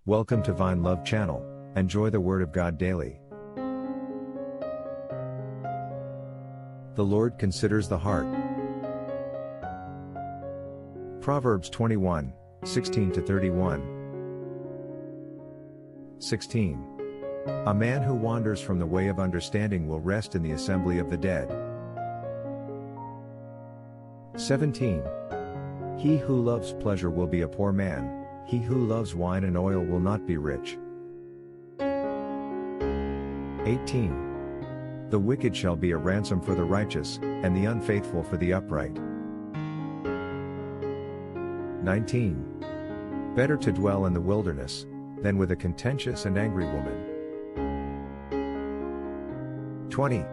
Welcome to Vine Love Channel. Enjoy the Word of God daily. The Lord considers the heart. Proverbs 21, 16-31. 16. A man who wanders from the way of understanding will rest in the assembly of the dead. 17. He who loves pleasure will be a poor man. He who loves wine and oil will not be rich. 18. The wicked shall be a ransom for the righteous, and the unfaithful for the upright. 19. Better to dwell in the wilderness, than with a contentious and angry woman. 20.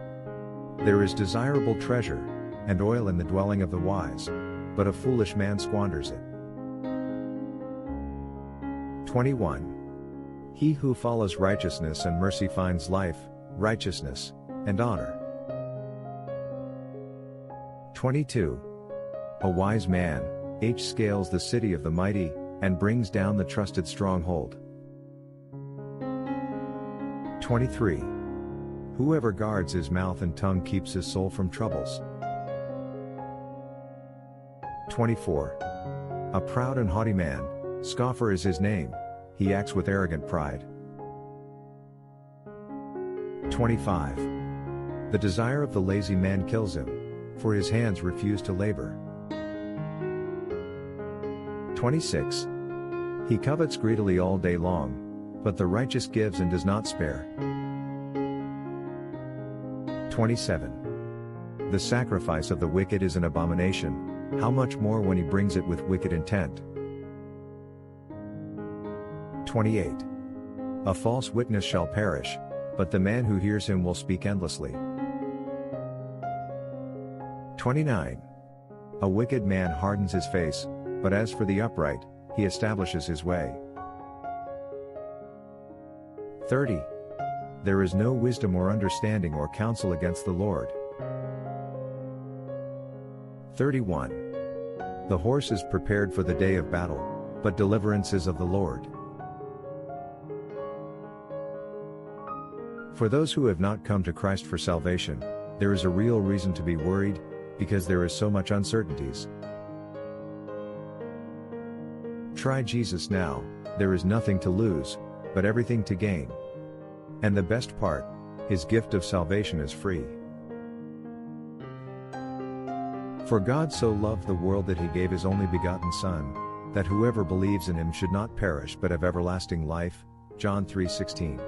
There is desirable treasure, and oil in the dwelling of the wise, but a foolish man squanders it. 21. He who follows righteousness and mercy finds life, righteousness, and honor. 22. A wise man scales the city of the mighty, and brings down the trusted stronghold. 23. Whoever guards his mouth and tongue keeps his soul from troubles. 24. A proud and haughty man, Scoffer is his name, he acts with arrogant pride. 25. The desire of the lazy man kills him, for his hands refuse to labor. 26. He covets greedily all day long, but the righteous gives and does not spare. 27. The sacrifice of the wicked is an abomination, how much more when he brings it with wicked intent. 28. A false witness shall perish, but the man who hears him will speak endlessly. 29. A wicked man hardens his face, but as for the upright, he establishes his way. 30. There is no wisdom or understanding or counsel against the Lord. 31. The horse is prepared for the day of battle, but deliverance is of the Lord. For those who have not come to Christ for salvation, there is a real reason to be worried, because there is so much uncertainties. Try Jesus now, there is nothing to lose, but everything to gain. And the best part, His gift of salvation is free. For God so loved the world that He gave His only begotten Son, that whoever believes in Him should not perish but have everlasting life. John 3:16.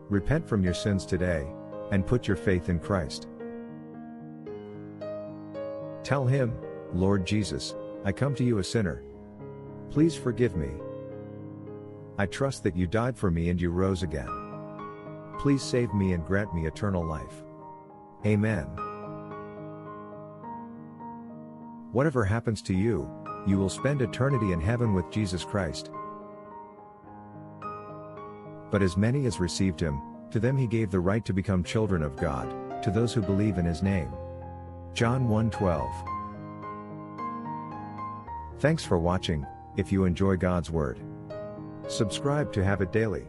Repent from your sins today, and put your faith in Christ. Tell Him, Lord Jesus, I come to you a sinner. Please forgive me. I trust that you died for me and you rose again. Please save me and grant me eternal life. Amen. Whatever happens to you, you will spend eternity in heaven with Jesus Christ. But as many as received Him, to them He gave the right to become children of God, to those who believe in His name. John 1:12. Thanks for watching. If you enjoy God's Word, subscribe to have it daily.